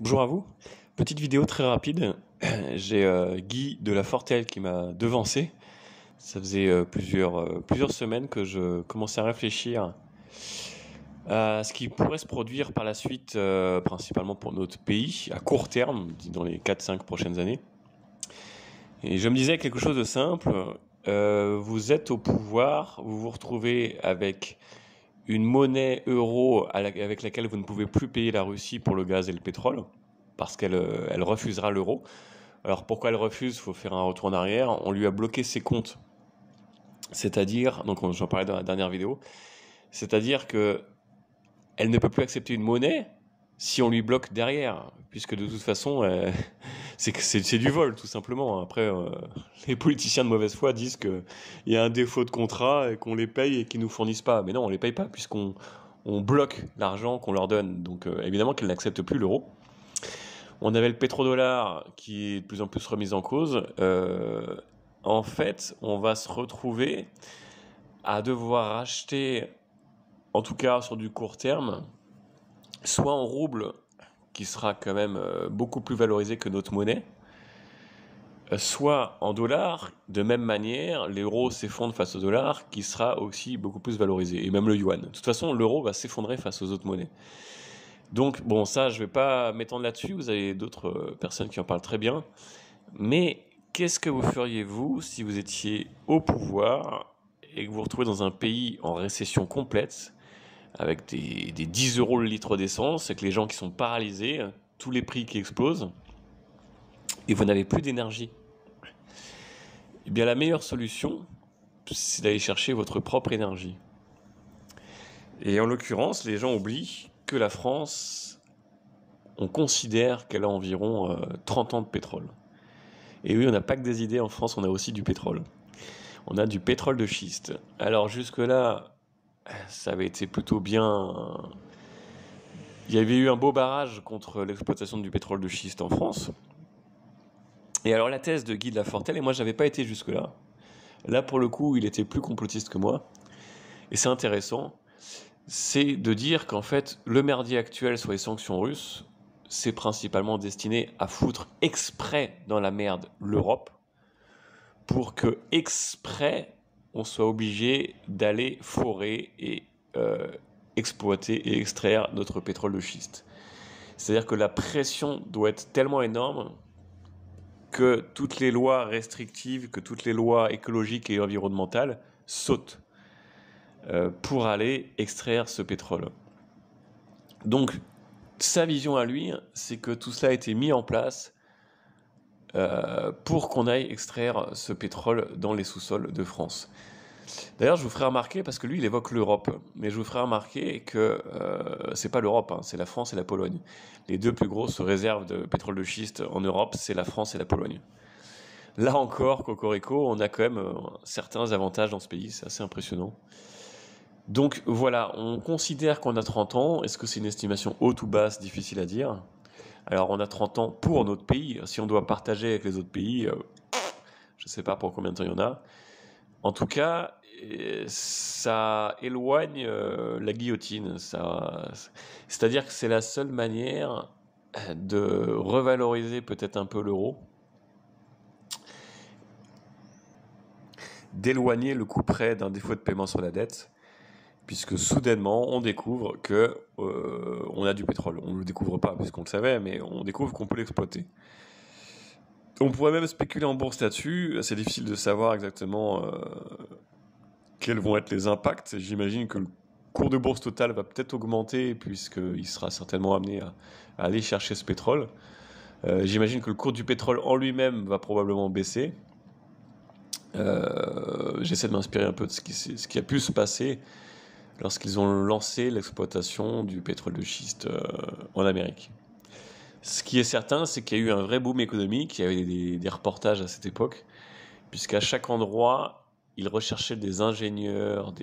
Bonjour à vous. Petite vidéo très rapide. J'ai Guy de La Fortelle qui m'a devancé. Ça faisait plusieurs semaines que je commençais à réfléchir à ce qui pourrait se produire par la suite, principalement pour notre pays, à court terme, dit dans les 4-5 prochaines années. Et je me disais quelque chose de simple. Vous êtes au pouvoir, vous vous retrouvez avec une monnaie euro avec laquelle vous ne pouvez plus payer la Russie pour le gaz et le pétrole, parce qu'elle refusera l'euro. Alors pourquoi elle refuse? Il faut faire un retour en arrière. On lui a bloqué ses comptes. C'est-à-dire, donc j'en parlais dans la dernière vidéo, c'est-à-dire que elle ne peut plus accepter une monnaie si on lui bloque derrière, puisque de toute façon, c'est du vol, tout simplement. Après, les politiciens de mauvaise foi disent qu'il y a un défaut de contrat et qu'on les paye et qu'ils ne nous fournissent pas. Mais non, on les paye pas, puisqu'on bloque l'argent qu'on leur donne. Donc évidemment qu'elles n'acceptent plus l'euro. On avait le pétrodollar qui est de plus en plus remis en cause. En fait, on va se retrouver à devoir acheter, en tout cas sur du court terme, soit en rouble, qui sera quand même beaucoup plus valorisé que notre monnaie, soit en dollars. De même manière, l'euro s'effondre face au dollar, qui sera aussi beaucoup plus valorisé, et même le yuan. De toute façon, l'euro va s'effondrer face aux autres monnaies. Donc, bon, ça, je ne vais pas m'étendre là-dessus, vous avez d'autres personnes qui en parlent très bien. Mais qu'est-ce que vous feriez, vous, si vous étiez au pouvoir et que vous vous retrouvez dans un pays en récession complète, avec des 10 euros le litre d'essence, avec les gens qui sont paralysés, tous les prix qui explosent, et vous n'avez plus d'énergie? Eh bien, la meilleure solution, c'est d'aller chercher votre propre énergie. Et en l'occurrence, les gens oublient que la France, on considère qu'elle a environ 30 ans de pétrole. Et oui, on n'a pas que des idées en France, on a aussi du pétrole. On a du pétrole de schiste. Alors jusque-là, ça avait été plutôt bien. Il y avait eu un beau barrage contre l'exploitation du pétrole de schiste en France. Et alors la thèse de Guy de Lafortelle, et moi j'avais pas été jusque-là. Là pour le coup, il était plus complotiste que moi. Et c'est intéressant, c'est de dire qu'en fait, le merdier actuel sur les sanctions russes, c'est principalement destiné à foutre exprès dans la merde l'Europe, pour que exprès on soit obligé d'aller forer et exploiter et extraire notre pétrole de schiste. C'est-à-dire que la pression doit être tellement énorme que toutes les lois restrictives, que toutes les lois écologiques et environnementales sautent pour aller extraire ce pétrole. Donc, sa vision à lui, c'est que tout cela a été mis en place pour qu'on aille extraire ce pétrole dans les sous-sols de France. D'ailleurs, je vous ferai remarquer, parce que lui, il évoque l'Europe, mais je vous ferai remarquer que c'est pas l'Europe, hein, c'est la France et la Pologne. Les deux plus grosses réserves de pétrole de schiste en Europe, c'est la France et la Pologne. Là encore, Cocorico, on a quand même certains avantages dans ce pays, c'est assez impressionnant. Donc voilà, on considère qu'on a 30 ans. Est-ce que c'est une estimation haute ou basse? Difficile à dire. Alors on a 30 ans pour notre pays. Si on doit partager avec les autres pays, je ne sais pas pour combien de temps il y en a. En tout cas, ça éloigne la guillotine. C'est-à-dire que c'est la seule manière de revaloriser peut-être un peu l'euro, d'éloigner le couperet d'un défaut de paiement sur la dette, puisque soudainement on découvre que on a du pétrole. On ne le découvre pas puisqu'on le savait, mais on découvre qu'on peut l'exploiter. On pourrait même spéculer en bourse là-dessus. C'est difficile de savoir exactement quels vont être les impacts. J'imagine que le cours de bourse total va peut-être augmenter puisqu'il sera certainement amené à aller chercher ce pétrole. J'imagine que le cours du pétrole en lui-même va probablement baisser. J'essaie de m'inspirer un peu de ce qui a pu se passer lorsqu'ils ont lancé l'exploitation du pétrole de schiste en Amérique. Ce qui est certain, c'est qu'il y a eu un vrai boom économique. Il y avait des reportages à cette époque, puisqu'à chaque endroit, ils recherchaient des ingénieurs,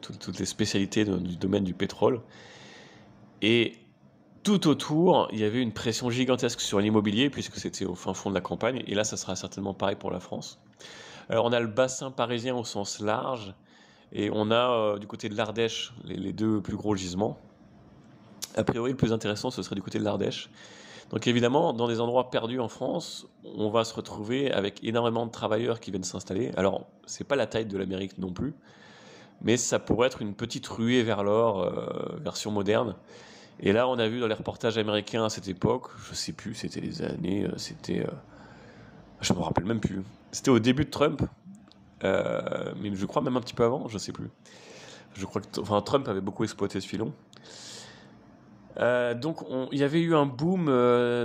toutes les spécialités du domaine du pétrole. Et tout autour, il y avait une pression gigantesque sur l'immobilier, puisque c'était au fin fond de la campagne. Et là, ça sera certainement pareil pour la France. Alors, on a le bassin parisien au sens large, et on a du côté de l'Ardèche les deux plus gros gisements. A priori, le plus intéressant, ce serait du côté de l'Ardèche. Donc évidemment, dans des endroits perdus en France, on va se retrouver avec énormément de travailleurs qui viennent s'installer. Alors, c'est pas la taille de l'Amérique non plus, mais ça pourrait être une petite ruée vers l'or, version moderne. Et là, on a vu dans les reportages américains à cette époque, je sais plus, c'était les années, je me rappelle même plus. C'était au début de Trump, mais je crois même un petit peu avant, je sais plus. Je crois que, enfin, Trump avait beaucoup exploité ce filon. Donc, il y avait eu un boom,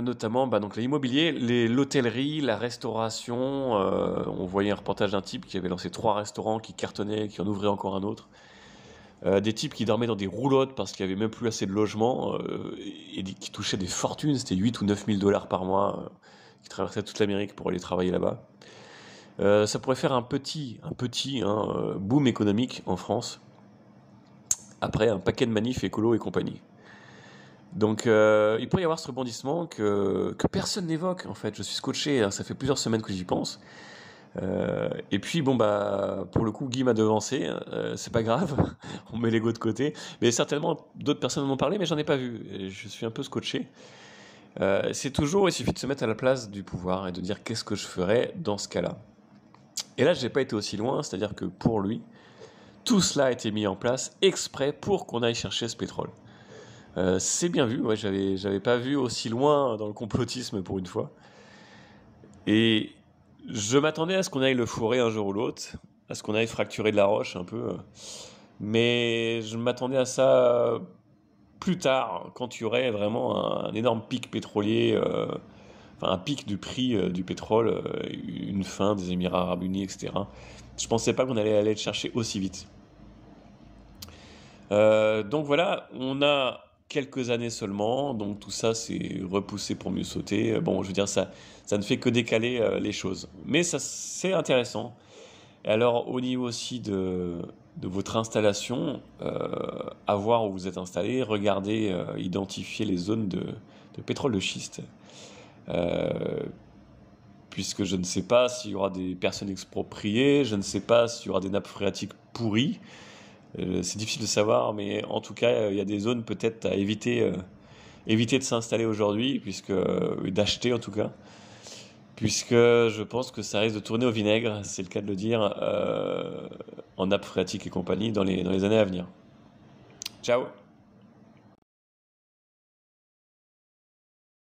notamment donc l'immobilier, l'hôtellerie, la restauration. On voyait un reportage d'un type qui avait lancé 3 restaurants qui cartonnaient, qui en ouvrait encore un autre. Des types qui dormaient dans des roulottes parce qu'il n'y avait même plus assez de logements et qui touchaient des fortunes, c'était 8 ou 9 000 dollars par mois, qui traversaient toute l'Amérique pour aller travailler là-bas. Ça pourrait faire un petit boom économique en France, après un paquet de manifs écolo et compagnie. Donc il pourrait y avoir ce rebondissement que personne n'évoque en fait. Je suis scotché, hein, ça fait plusieurs semaines que j'y pense. Et puis bon bah pour le coup Guy m'a devancé, c'est pas grave, on met l'ego de côté. Mais certainement d'autres personnes m'ont parlé, mais j'en ai pas vu. Et je suis un peu scotché. C'est toujours, il suffit de se mettre à la place du pouvoir et de dire qu'est-ce que je ferais dans ce cas-là. Et là, j'ai pas été aussi loin, c'est-à-dire que pour lui, tout cela a été mis en place exprès pour qu'on aille chercher ce pétrole. C'est bien vu, ouais, j'avais pas vu aussi loin dans le complotisme pour une fois. Et je m'attendais à ce qu'on aille le fourrer un jour ou l'autre, à ce qu'on aille fracturer de la roche un peu. Mais je m'attendais à ça plus tard, quand il y aurait vraiment un énorme pic pétrolier, enfin un pic du prix du pétrole, une fin des Émirats Arabes Unis, etc. Je pensais pas qu'on allait aller le chercher aussi vite. Donc voilà, on a quelques années seulement, donc tout ça c'est repoussé pour mieux sauter. Bon, je veux dire, ça ne fait que décaler les choses. Mais ça, c'est intéressant. Et alors, au niveau aussi de votre installation, à voir où vous êtes installé, regardez, identifier les zones de pétrole de schiste. Euh, Puisque je ne sais pas s'il y aura des personnes expropriées, je ne sais pas s'il y aura des nappes phréatiques pourries. C'est difficile de savoir, mais en tout cas, il y a des zones peut-être à éviter de s'installer aujourd'hui, d'acheter en tout cas, puisque je pense que ça risque de tourner au vinaigre, c'est le cas de le dire, en nappe phréatique et compagnie dans les années à venir. Ciao!